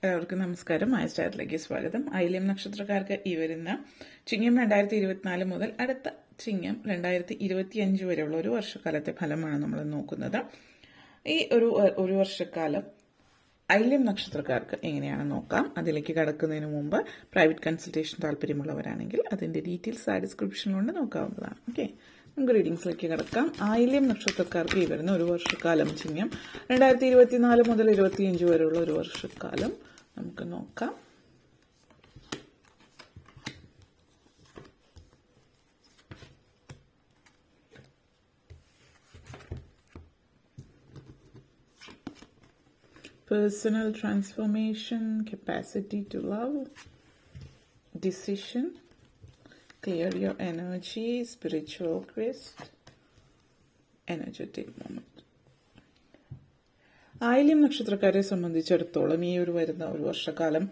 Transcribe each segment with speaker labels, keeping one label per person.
Speaker 1: എല്ലാവർക്കും നമസ്കാരം. മായ സ്റ്റാറിലേക്ക് സ്വാഗതം. ആയില്യം നക്ഷത്രക്കാർക്ക് ഈ വരുന്ന ചിങ്ങം 2024 മുതൽ അടുത്ത ചിങ്ങം 2025 വരെയുള്ള ഒരു വർഷക്കാലത്തെ ഫലമാണ് നമ്മൾ നോക്കുന്നത്. ഈ ഒരു വർഷക്കാലം ആയില്യം നക്ഷത്രക്കാർക്ക് എങ്ങനെയാണ് നോക്കാം. അതിലേക്ക് കടക്കുന്നതിന് മുമ്പ് പ്രൈവറ്റ് കൺസൾട്ടേഷൻ താല്പര്യമുള്ളവരാണെങ്കിൽ അതിന്റെ ഡീറ്റെയിൽസ് ഡിസ്ക്രിപ്ഷനിലുണ്ട്, നോക്കാവുന്നതാണ്. ഓക്കെ, നമുക്ക് റീഡിങ്സിലേക്ക് കിടക്കാം. ആയില്യം നക്ഷത്രക്കാർക്ക് ഈ വരുന്ന ഒരു വർഷക്കാലം ചിങ്ങം 2024 മുതൽ 2025 വരെയുള്ള ഒരു വർഷക്കാലം നമുക്ക് നോക്കാം. Personal transformation, capacity to love, decision, clear your energy, spiritual quest, energetic moment. ആയില്യം നക്ഷത്രക്കാരെ സംബന്ധിച്ചിടത്തോളം ഈ വരുന്ന ഒരു വർഷക്കാലം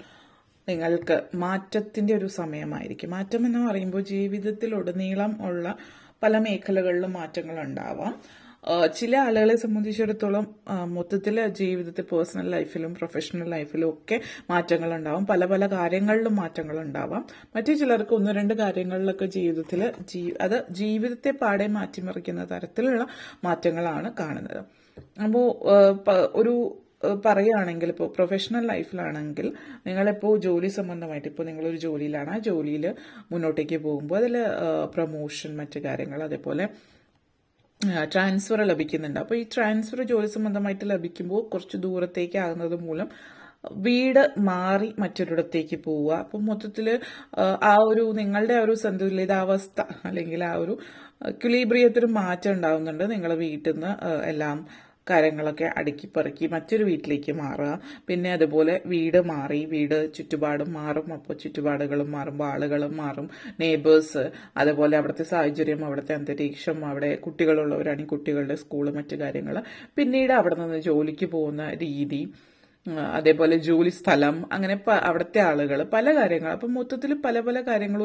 Speaker 1: നിങ്ങൾക്ക് മാറ്റത്തിന്റെ ഒരു സമയമായിരിക്കും. മാറ്റം എന്ന് പറയുമ്പോൾ ജീവിതത്തിലുടനീളം ഉള്ള പല മേഖലകളിലും മാറ്റങ്ങൾ ഉണ്ടാവാം. ചില ആളുകളെ സംബന്ധിച്ചിടത്തോളം മൊത്തത്തിൽ ജീവിതത്തിൽ പേഴ്സണൽ ലൈഫിലും പ്രൊഫഷണൽ ലൈഫിലും ഒക്കെ മാറ്റങ്ങൾ ഉണ്ടാവും. പല പല കാര്യങ്ങളിലും മാറ്റങ്ങൾ ഉണ്ടാവാം. മറ്റു ചിലർക്ക് ഒന്ന് രണ്ട് കാര്യങ്ങളിലൊക്കെ ജീവിതത്തിൽ അത് ജീവിതത്തെ പാടെ മാറ്റിമറിക്കുന്ന തരത്തിലുള്ള മാറ്റങ്ങളാണ് കാണുന്നത്. അപ്പോൾ ഒരു പറയുകയാണെങ്കിൽ ഇപ്പോൾ പ്രൊഫഷണൽ ലൈഫിലാണെങ്കിൽ നിങ്ങളിപ്പോൾ ജോലി സംബന്ധമായിട്ട് ഇപ്പോൾ നിങ്ങളൊരു ജോലിയിലാണ്, ആ ജോലിയിൽ മുന്നോട്ടേക്ക് പോകുമ്പോൾ അതിൽ പ്രൊമോഷൻ, മറ്റു കാര്യങ്ങൾ, അതേപോലെ ട്രാൻസ്ഫർ ലഭിക്കുന്നുണ്ട്. അപ്പോൾ ഈ ട്രാൻസ്ഫർ ജോലി സംബന്ധമായിട്ട് ലഭിക്കുമ്പോൾ കുറച്ച് ദൂരത്തേക്ക് ആകുന്നത് മൂലം വീട് മാറി മറ്റൊരിടത്തേക്ക് പോവുക. അപ്പം മൊത്തത്തിൽ ആ ഒരു നിങ്ങളുടെ ആ ഒരു സന്തുലിതാവസ്ഥ അല്ലെങ്കിൽ ആ ഒരു ക്വിലിബ്രിയത്തിന് മാറ്റം ഉണ്ടാകുന്നുണ്ട്. നിങ്ങൾ വീട്ടിൽ നിന്ന് എല്ലാം കാര്യങ്ങളൊക്കെ അടുക്കിപ്പറക്കി മറ്റൊരു വീട്ടിലേക്ക് മാറുക. പിന്നെ അതുപോലെ വീട് മാറി, വീട് ചുറ്റുപാടും മാറും. അപ്പോൾ ചുറ്റുപാടുകളും മാറുമ്പോൾ ആളുകളും മാറും, നെയ്ബേഴ്സ്, അതുപോലെ അവിടുത്തെ സാഹചര്യം, അവിടുത്തെ അന്തരീക്ഷം, അവിടെ കുട്ടികളുള്ളവരാണെങ്കിൽ കുട്ടികളുടെ സ്കൂള്, മറ്റു കാര്യങ്ങൾ, പിന്നീട് അവിടെ നിന്ന് ജോലിക്ക് പോകുന്ന രീതി, അതേപോലെ ജോലി സ്ഥലം, അങ്ങനെ അവിടുത്തെ ആളുകൾ, പല കാര്യങ്ങൾ. അപ്പം മൊത്തത്തിൽ പല പല കാര്യങ്ങൾ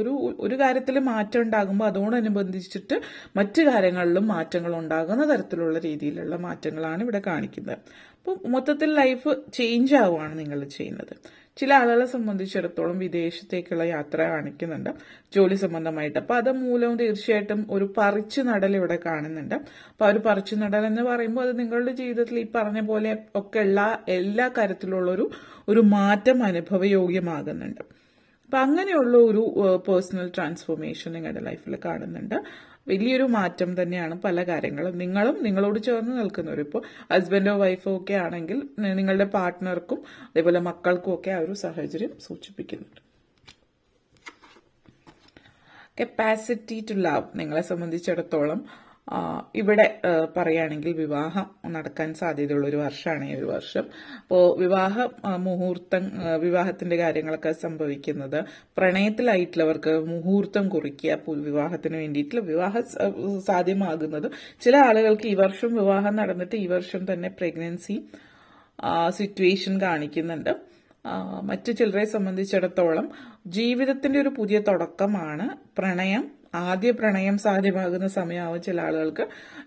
Speaker 1: ഒരു കാര്യത്തിൽ മാറ്റം ഉണ്ടാകുമ്പോൾ അതോടനുബന്ധിച്ചിട്ട് മറ്റു കാര്യങ്ങളിലും മാറ്റങ്ങൾ ഉണ്ടാകുന്ന തരത്തിലുള്ള രീതിയിലുള്ള മാറ്റങ്ങളാണ് ഇവിടെ കാണിക്കുന്നത്. അപ്പം മൊത്തത്തിൽ ലൈഫ് ചേഞ്ച് ആവുകയാണ് നിങ്ങൾ ചെയ്യുന്നത്. ചില ആളുകളെ സംബന്ധിച്ചിടത്തോളം വിദേശത്തേക്കുള്ള യാത്ര കാണിക്കുന്നുണ്ട് ജോലി സംബന്ധമായിട്ട്. അപ്പം അത് മൂലം തീർച്ചയായിട്ടും ഒരു പറിച്ചു നടൽ ഇവിടെ കാണുന്നുണ്ട്. അപ്പം ആ ഒരു പറിച്ചു നടൽ എന്ന് പറയുമ്പോൾ അത് നിങ്ങളുടെ ജീവിതത്തിൽ ഈ പറഞ്ഞ പോലെ ഒക്കെ എല്ലാ കാര്യത്തിലുള്ള ഒരു മാറ്റം അനുഭവയോഗ്യമാകുന്നുണ്ട്. അപ്പം അങ്ങനെയുള്ള ഒരു പേഴ്സണൽ ട്രാൻസ്ഫോർമേഷൻ നിങ്ങളുടെ ലൈഫിൽ കാണുന്നുണ്ട്. വലിയൊരു മാറ്റം തന്നെയാണ് പല കാര്യങ്ങളും. നിങ്ങളും നിങ്ങളോട് ചേർന്ന് നിൽക്കുന്നവരും, ഇപ്പോൾ ഹസ്ബൻഡോ വൈഫോ ഒക്കെ ആണെങ്കിൽ നിങ്ങളുടെ പാർട്ട്ണർക്കും അതേപോലെ മക്കൾക്കും ഒക്കെ ആ ഒരു സാഹചര്യം സൂചിപ്പിക്കുന്നുണ്ട്. കപ്പാസിറ്റി ടു ലവ് നിങ്ങളെ സംബന്ധിച്ചിടത്തോളം ഇവിടെ പറയുകയാണെങ്കിൽ വിവാഹം നടക്കാൻ സാധ്യതയുള്ള ഒരു വർഷമാണ് ഈ ഒരു വർഷം. അപ്പോൾ വിവാഹത്തിന്റെ കാര്യങ്ങളൊക്കെ സംഭവിക്കുന്നത് പ്രണയത്തിലായിട്ടുള്ളവർക്ക് മുഹൂർത്തം കുറിക്കുക വിവാഹത്തിന് വേണ്ടിയിട്ടുള്ള വിവാഹം സാധ്യമാകുന്നത്. ചില ആളുകൾക്ക് ഈ വർഷം വിവാഹം നടന്നിട്ട് ഈ വർഷം തന്നെ പ്രഗ്നൻസി സിറ്റുവേഷൻ കാണിക്കുന്നുണ്ട്. മറ്റു ചിലരെ സംബന്ധിച്ചിടത്തോളം ജീവിതത്തിന്റെ ഒരു പുതിയ തുടക്കമാണ് ആദ്യ പ്രണയം സാധ്യമാകുന്ന സമയമാവും ചില ആളുകൾക്ക്.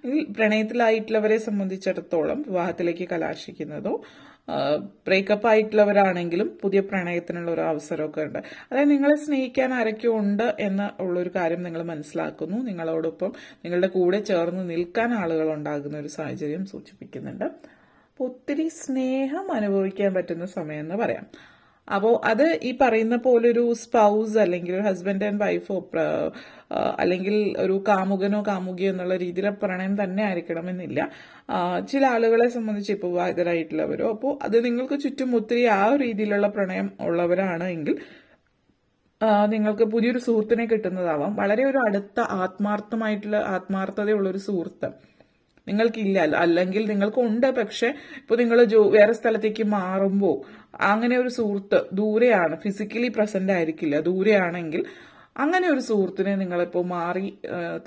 Speaker 1: ഈ പ്രണയത്തിലായിട്ടുള്ളവരെ സംബന്ധിച്ചിടത്തോളം വിവാഹത്തിലേക്ക് കലാശിക്കുന്നതോ ബ്രേക്കപ്പ് ആയിട്ടുള്ളവരാണെങ്കിലും പുതിയ പ്രണയത്തിനുള്ള ഒരു അവസരമൊക്കെ ഉണ്ട്. അതായത് നിങ്ങളെ സ്നേഹിക്കാൻ ആരൊക്കെ ഉണ്ട് എന്ന് ഉള്ളൊരു കാര്യം നിങ്ങൾ മനസ്സിലാക്കുന്നു. നിങ്ങളോടൊപ്പം നിങ്ങളുടെ കൂടെ ചേർന്ന് നിൽക്കാൻ ആളുകൾ ഉണ്ടാകുന്ന ഒരു സാഹചര്യം സൂചിപ്പിക്കുന്നുണ്ട്. അപ്പോൾ ഒത്തിരി സ്നേഹം അനുഭവിക്കാൻ പറ്റുന്ന സമയം എന്ന് പറയാം. അപ്പോൾ അത് ഈ പറയുന്ന പോലെ ഒരു സ്പൗസ് അല്ലെങ്കിൽ ഒരു ഹസ്ബൻഡ് ആൻഡ് വൈഫോ അല്ലെങ്കിൽ ഒരു കാമുകനോ കാമുകിയോ എന്നുള്ള രീതിയിലെ പ്രണയം തന്നെ ആയിരിക്കണമെന്നില്ല. ചില ആളുകളെ സംബന്ധിച്ച് ഇപ്പോൾ വിവാഹിതരായിട്ടുള്ളവരോ, അപ്പോൾ അത് നിങ്ങൾക്ക് ചുറ്റും ഒത്തിരി ആ രീതിയിലുള്ള പ്രണയം ഉള്ളവരാണ് എങ്കിൽ നിങ്ങൾക്ക് പുതിയൊരു സുഹൃത്തിനെ കിട്ടുന്നതാവാം. വളരെ ഒരു അടുത്ത ആത്മാർത്ഥതയുള്ള ഒരു സുഹൃത്ത് നിങ്ങൾക്കില്ല, അല്ലെങ്കിൽ നിങ്ങൾക്കുണ്ട്, പക്ഷെ ഇപ്പോൾ നിങ്ങൾ വേറെ സ്ഥലത്തേക്ക് മാറുമ്പോൾ അങ്ങനെ ഒരു സുഹൃത്ത് ദൂരെയാണ്, ഫിസിക്കലി പ്രസന്റ് ആയിരിക്കില്ല, ദൂരെയാണെങ്കിൽ അങ്ങനെ ഒരു സുഹൃത്തിനെ നിങ്ങളിപ്പോൾ മാറി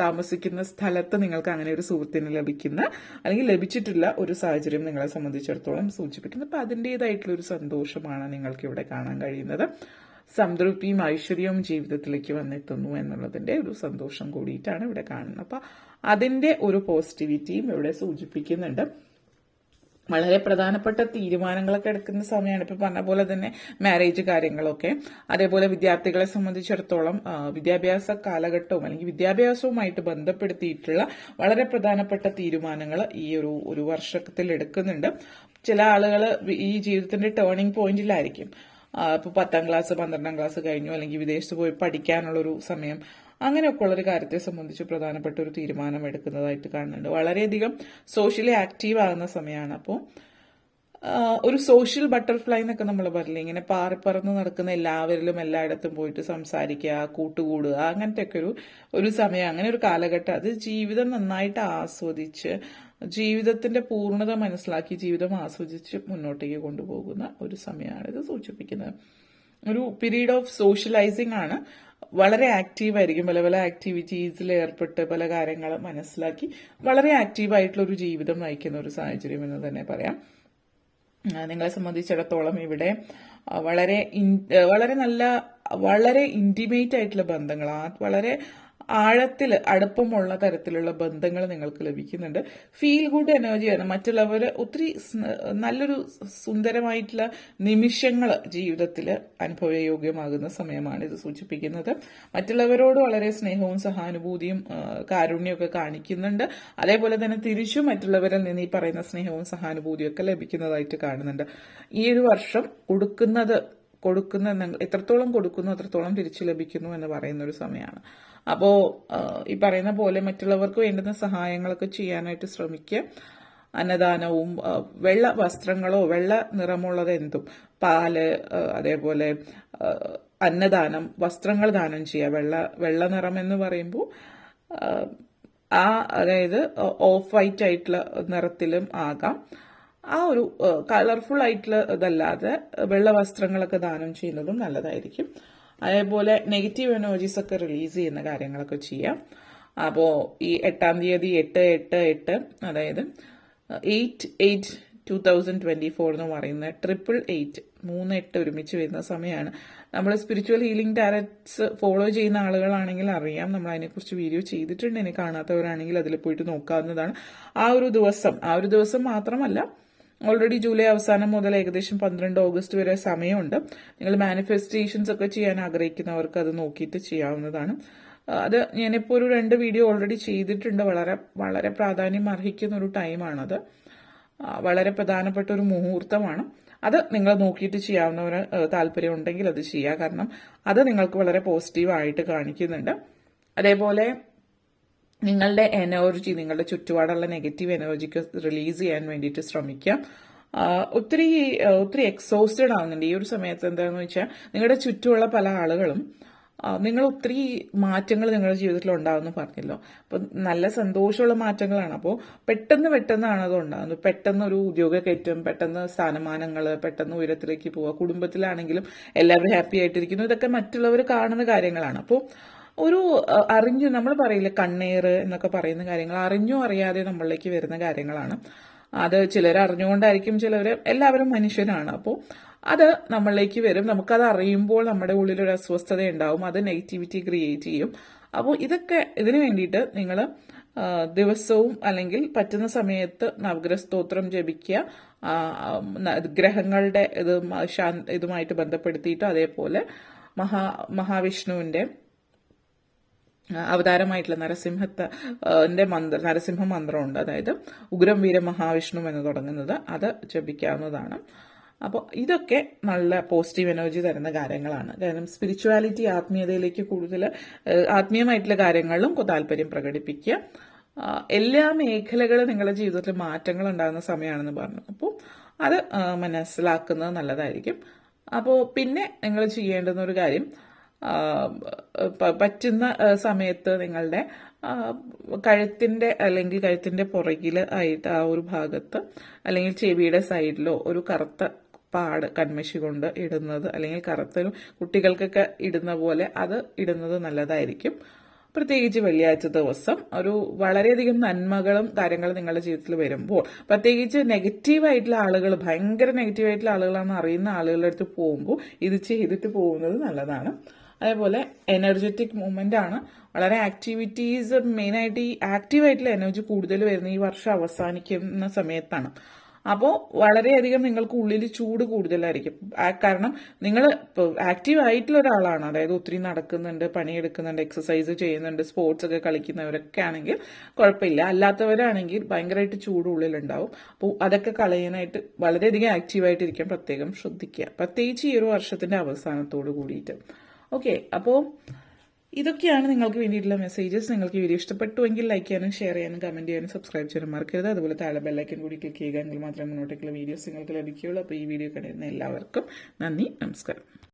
Speaker 1: താമസിക്കുന്ന സ്ഥലത്ത് നിങ്ങൾക്ക് അങ്ങനെ ഒരു സുഹൃത്തിനെ ലഭിക്കുന്ന അല്ലെങ്കിൽ ലഭിച്ചിട്ടുള്ള ഒരു സാഹചര്യം നിങ്ങളെ സംബന്ധിച്ചിടത്തോളം സൂചിപ്പിക്കുന്നു. അപ്പം അതിൻ്റെതായിട്ടുള്ള ഒരു സന്തോഷമാണ് നിങ്ങൾക്ക് ഇവിടെ കാണാൻ കഴിയുന്നത്. സംതൃപ്തിയും ഐശ്വര്യവും ജീവിതത്തിലേക്ക് വന്നെത്തുന്നു എന്നുള്ളതിന്റെ ഒരു സന്തോഷം കൂടിയിട്ടാണ് ഇവിടെ കാണുന്നത്. അപ്പൊ അതിന്റെ ഒരു പോസിറ്റിവിറ്റിയും ഇവിടെ സൂചിപ്പിക്കുന്നുണ്ട്. വളരെ പ്രധാനപ്പെട്ട തീരുമാനങ്ങളൊക്കെ എടുക്കുന്ന സമയമാണ്. ഇപ്പൊ പറഞ്ഞ പോലെ തന്നെ മാരേജ് കാര്യങ്ങളൊക്കെ. അതേപോലെ വിദ്യാർത്ഥികളെ സംബന്ധിച്ചിടത്തോളം വിദ്യാഭ്യാസ കാലഘട്ടവും അല്ലെങ്കിൽ വിദ്യാഭ്യാസവുമായിട്ട് ബന്ധപ്പെടുത്തിയിട്ടുള്ള വളരെ പ്രധാനപ്പെട്ട തീരുമാനങ്ങൾ ഈ ഒരു വർഷത്തിൽ എടുക്കുന്നുണ്ട്. ചില ആളുകൾ ഈ ജീവിതത്തിന്റെ ടേണിംഗ് പോയിന്റിലായിരിക്കും. ഇപ്പൊ 10ാം ക്ലാസ് 12ാം ക്ലാസ് കഴിഞ്ഞു, അല്ലെങ്കിൽ വിദേശത്ത് പോയി പഠിക്കാനുള്ളൊരു സമയം, അങ്ങനെയൊക്കെ ഉള്ളൊരു കാര്യത്തെ സംബന്ധിച്ച് പ്രധാനപ്പെട്ട ഒരു തീരുമാനം എടുക്കുന്നതായിട്ട് കാണുന്നുണ്ട്. വളരെയധികം സോഷ്യലി ആക്റ്റീവ് ആകുന്ന സമയമാണ്. അപ്പോൾ ഒരു സോഷ്യൽ ബട്ടർഫ്ലൈ എന്നൊക്കെ നമ്മൾ പറയില്ലേ, ഇങ്ങനെ പാറിപ്പറന്ന് നടക്കുന്ന എല്ലാവരിലും എല്ലായിടത്തും പോയിട്ട് സംസാരിക്കുക, കൂട്ടുകൂടുക, അങ്ങനത്തെ ഒക്കെ ഒരു സമയം, അങ്ങനെ ഒരു കാലഘട്ടം. അത് ജീവിതം നന്നായിട്ട് ആസ്വദിച്ച് ജീവിതത്തിന്റെ പൂർണ്ണത മനസ്സിലാക്കി ജീവിതം ആസ്വദിച്ച് മുന്നോട്ടേക്ക് കൊണ്ടുപോകുന്ന ഒരു സമയമാണ് ഇത് സൂചിപ്പിക്കുന്നത്. ഒരു പീരീഡ് ഓഫ് സോഷ്യലൈസിംഗ് ആണ്. വളരെ ആക്റ്റീവായിരിക്കും. പല പല ആക്ടിവിറ്റീസിൽ ഏർപ്പെട്ട് പല കാര്യങ്ങൾ മനസ്സിലാക്കി വളരെ ആക്റ്റീവായിട്ടുള്ള ഒരു ജീവിതം നയിക്കുന്ന ഒരു സാഹചര്യം എന്ന് തന്നെ പറയാം. നിങ്ങളെ സംബന്ധിച്ചിടത്തോളം ഇവിടെ വളരെ ഇന്റിമേറ്റ് ആയിട്ടുള്ള ബന്ധങ്ങൾ, വളരെ ആഴത്തിൽ അടുപ്പമുള്ള തരത്തിലുള്ള ബന്ധങ്ങൾ നിങ്ങൾക്ക് ലഭിക്കുന്നുണ്ട്. ഫീൽ ഗുഡ് എനർജിയാണ്. മറ്റുള്ളവർ ഒത്തിരി നല്ലൊരു സുന്ദരമായിട്ടുള്ള നിമിഷങ്ങൾ ജീവിതത്തിൽ അനുഭവയോഗ്യമാകുന്ന സമയമാണ് ഇത് സൂചിപ്പിക്കുന്നത്. മറ്റുള്ളവരോട് വളരെ സ്നേഹവും സഹാനുഭൂതിയും കാരുണ്യമൊക്കെ കാണിക്കുന്നുണ്ട്. അതേപോലെ തന്നെ തിരിച്ചും മറ്റുള്ളവരിൽ നിന്ന് ഈ പറയുന്ന സ്നേഹവും സഹാനുഭൂതിയും ഒക്കെ ലഭിക്കുന്നതായിട്ട് കാണുന്നുണ്ട്. ഈ ഒരു വർഷം എത്രത്തോളം കൊടുക്കുന്നു അത്രത്തോളം തിരിച്ചു ലഭിക്കുന്നു എന്ന് പറയുന്ന ഒരു സമയമാണ്. അപ്പോ ഈ പറയുന്ന പോലെ മറ്റുള്ളവർക്ക് വേണ്ടുന്ന സഹായങ്ങളൊക്കെ ചെയ്യാനായിട്ട് ശ്രമിക്കുക. അന്നദാനവും വെള്ള വസ്ത്രങ്ങളോ വെള്ള നിറമുള്ളത് എന്തും, പാല്, അതേപോലെ അന്നദാനം, വസ്ത്രങ്ങൾ ദാനം ചെയ്യുക. വെള്ള നിറം എന്ന് പറയുമ്പോൾ അതായത് ഓഫ് വൈറ്റ് ആയിട്ടുള്ള നിറത്തിലും ആകാം. ആ ഒരു കളർഫുൾ ആയിട്ടുള്ള ഇതല്ലാതെ വെള്ള വസ്ത്രങ്ങളൊക്കെ ദാനം ചെയ്യുന്നതും നല്ലതായിരിക്കും. അതേപോലെ നെഗറ്റീവ് എനർജീസ് ഒക്കെ റിലീസ് ചെയ്യുന്ന കാര്യങ്ങളൊക്കെ ചെയ്യാം. അപ്പോൾ ഈ 8ാം തീയതി 8/8/8, അതായത് 8/8/2024 എന്ന് പറയുന്ന 888 3/8 ഒരുമിച്ച് വരുന്ന സമയമാണ്. നമ്മൾ സ്പിരിച്വൽ ഹീലിംഗ് ടാരറ്റ്സ് ഫോളോ ചെയ്യുന്ന ആളുകളാണെങ്കിൽ അറിയാം, നമ്മൾ അതിനെക്കുറിച്ച് വീഡിയോ ചെയ്തിട്ടുണ്ട്. ഇനി കാണാത്തവരാണെങ്കിൽ അതിൽ പോയിട്ട് നോക്കാവുന്നതാണ്. ആ ഒരു ദിവസം മാത്രമല്ല, ഓൾറെഡി ജൂലൈ അവസാനം മുതൽ ഏകദേശം 12 ഓഗസ്റ്റ് വരെ സമയമുണ്ട്. നിങ്ങൾ മാനിഫെസ്റ്റേഷൻസ് ഒക്കെ ചെയ്യാൻ ആഗ്രഹിക്കുന്നവർക്ക് അത് നോക്കിയിട്ട് ചെയ്യാവുന്നതാണ്. അത് ഞാനിപ്പോൾ ഒരു 2 വീഡിയോ ഓൾറെഡി ചെയ്തിട്ടുണ്ട്. വളരെ വളരെ പ്രാധാന്യം അർഹിക്കുന്ന ഒരു ടൈമാണത്. വളരെ പ്രധാനപ്പെട്ട ഒരു മുഹൂർത്തമാണ്. അത് നിങ്ങൾ നോക്കിയിട്ട് ചെയ്യാവുന്നവര് താല്പര്യം ഉണ്ടെങ്കിൽ അത് ചെയ്യുക. കാരണം അത് നിങ്ങൾക്ക് വളരെ പോസിറ്റീവായിട്ട് കാണിക്കുന്നുണ്ട്. അതേപോലെ നിങ്ങളുടെ എനർജി, നിങ്ങളുടെ ചുറ്റുപാടുള്ള നെഗറ്റീവ് എനർജിക്ക് റിലീസ് ചെയ്യാൻ വേണ്ടിയിട്ട് ശ്രമിക്കാം. ഒത്തിരി എക്സോസ്റ്റഡ് ആവുന്നുണ്ട് ഈ ഒരു സമയത്ത്. എന്താണെന്ന് വെച്ചാൽ നിങ്ങളുടെ ചുറ്റുമുള്ള പല ആളുകളും നിങ്ങൾ ഒത്തിരി മാറ്റങ്ങൾ നിങ്ങളുടെ ജീവിതത്തിൽ ഉണ്ടാകുമെന്ന് പറഞ്ഞല്ലോ. അപ്പം നല്ല സന്തോഷമുള്ള മാറ്റങ്ങളാണ്. അപ്പോൾ പെട്ടെന്നാണ് അത് ഉണ്ടാകുന്നത്. പെട്ടെന്ന് ഒരു ഉദ്യോഗ കയറ്റം, പെട്ടെന്ന് സ്ഥാനമാനങ്ങൾ, പെട്ടെന്ന് ഉയരത്തിലേക്ക് പോവുക. കുടുംബത്തിലാണെങ്കിലും എല്ലാവരും ഹാപ്പി ആയിട്ടിരിക്കുന്നു. ഇതൊക്കെ മറ്റുള്ളവർ കാണുന്ന കാര്യങ്ങളാണ്. അപ്പോൾ നമ്മൾ പറയില്ല കണ്ണേറ് എന്നൊക്കെ പറയുന്ന കാര്യങ്ങൾ അറിഞ്ഞോ അറിയാതെ നമ്മളിലേക്ക് വരുന്ന കാര്യങ്ങളാണ്. അത് ചിലർ അറിഞ്ഞുകൊണ്ടായിരിക്കും, എല്ലാവരും മനുഷ്യനാണ്. അപ്പോൾ അത് നമ്മളിലേക്ക് വരും. നമുക്കത് അറിയുമ്പോൾ നമ്മുടെ ഉള്ളിൽ ഒരു അസ്വസ്ഥത ഉണ്ടാവും. അത് നെഗറ്റിവിറ്റി ക്രിയേറ്റ് ചെയ്യും. അപ്പോൾ ഇതിനു വേണ്ടിയിട്ട് നിങ്ങൾ ദിവസവും അല്ലെങ്കിൽ പറ്റുന്ന സമയത്ത് നവഗ്രഹ സ്തോത്രം ജപിക്കുക. ഗ്രഹങ്ങളുടെ ഇതുമായിട്ട് ബന്ധപ്പെടുത്തിയിട്ട്, അതേപോലെ മഹാവിഷ്ണുവിന്റെ അവതാരമായിട്ടുള്ള നരസിംഹ മന്ത്രമുണ്ട്. അതായത് ഉഗ്രം വീര മഹാവിഷ്ണു എന്ന് തുടങ്ങുന്നത്, അത് ജപിക്കാവുന്നതാണ്. അപ്പോൾ ഇതൊക്കെ നല്ല പോസിറ്റീവ് എനർജി തരുന്ന കാര്യങ്ങളാണ്. കാരണം സ്പിരിച്വാലിറ്റി, ആത്മീയതയിലേക്ക് കൂടുതൽ ആത്മീയമായിട്ടുള്ള കാര്യങ്ങളിലും താല്പര്യം പ്രകടിപ്പിക്കുക. എല്ലാ മേഖലകളും നിങ്ങളുടെ ജീവിതത്തിൽ മാറ്റങ്ങൾ ഉണ്ടാകുന്ന സമയമാണെന്ന് പറഞ്ഞു. അപ്പോൾ അത് മനസ്സിലാക്കുന്നത് നല്ലതായിരിക്കും. അപ്പോൾ പിന്നെ നിങ്ങൾ ചെയ്യേണ്ടുന്ന ഒരു കാര്യം, പറ്റുന്ന സമയത്ത് നിങ്ങളുടെ കഴുത്തിന്റെ പുറകിൽ ആയിട്ട് ആ ഒരു ഭാഗത്ത്, അല്ലെങ്കിൽ ചെവിയുടെ സൈഡിലോ ഒരു കറുത്ത പാട് കൺമഷി കൊണ്ട് ഇടുന്നത്, അല്ലെങ്കിൽ കറുത്തൊരു കുട്ടികൾക്കൊക്കെ ഇടുന്ന പോലെ അത് ഇടുന്നത് നല്ലതായിരിക്കും. പ്രത്യേകിച്ച് വെള്ളിയാഴ്ച ദിവസം വളരെയധികം നന്മകളും കാര്യങ്ങളും നിങ്ങളുടെ ജീവിതത്തിൽ വരുമ്പോൾ, പ്രത്യേകിച്ച് നെഗറ്റീവായിട്ടുള്ള ആളുകൾ, ഭയങ്കര നെഗറ്റീവായിട്ടുള്ള ആളുകളാണെന്ന് അറിയുന്ന ആളുകളുടെ അടുത്ത് പോകുമ്പോൾ ഇത് ചെയ്തിട്ട് പോകുന്നത് നല്ലതാണ്. അതേപോലെ എനർജറ്റിക് മൂവ്മെന്റ് ആണ്. വളരെ ആക്ടിവിറ്റീസ്, മെയിനായിട്ട് ഈ ആക്റ്റീവായിട്ടുള്ള എനർജി കൂടുതൽ വരുന്ന ഈ വർഷം അവസാനിക്കുന്ന സമയത്താണ്. അപ്പോൾ വളരെയധികം നിങ്ങൾക്ക് ഉള്ളിൽ ചൂട് കൂടുതലായിരിക്കും. കാരണം നിങ്ങൾ ആക്റ്റീവ് ആയിട്ടുള്ള ഒരാളാണ്, അതായത് ഒത്തിരി നടക്കുന്നുണ്ട്, പണിയെടുക്കുന്നുണ്ട്, എക്സസൈസ് ചെയ്യുന്നുണ്ട്, സ്പോർട്സ് ഒക്കെ കളിക്കുന്നവരൊക്കെ ആണെങ്കിൽ കുഴപ്പമില്ല. അല്ലാത്തവരാണെങ്കിൽ ഭയങ്കരമായിട്ട് ചൂട് ഉള്ളിലുണ്ടാവും. അപ്പോൾ അതൊക്കെ കളയാനായിട്ട് വളരെയധികം ആക്റ്റീവായിട്ടിരിക്കാൻ പ്രത്യേകം ശ്രദ്ധിക്കുക, പ്രത്യേകിച്ച് ഈ ഒരു വർഷത്തിന്റെ അവസാനത്തോട് കൂടിയിട്ട്. ഓക്കെ, അപ്പോൾ ഇതൊക്കെയാണ് നിങ്ങൾക്ക് വേണ്ടിയിട്ടുള്ള മെസ്സേജസ്. നിങ്ങൾക്ക് വീഡിയോ ഇഷ്ടപ്പെട്ടുവെങ്കിൽ ലൈക്ക് ചെയ്യാനും ഷെയർ ചെയ്യാനും കമന്റ് ചെയ്യാനും സബ്സ്ക്രൈബ് ചെയ്യാനും മറക്കരുത്. അതുപോലെ താഴെ ബെല്ലൈക്കൻ കൂടി ക്ലിക്ക് ചെയ്യുക, എങ്കിൽ മാത്രമേ മുന്നോട്ടേക്കുള്ള വീഡിയോസ് നിങ്ങൾക്ക് ലഭിക്കുകയുള്ളൂ. അപ്പോൾ ഈ വീഡിയോ കണ്ടിരുന്ന എല്ലാവർക്കും നന്ദി, നമസ്കാരം.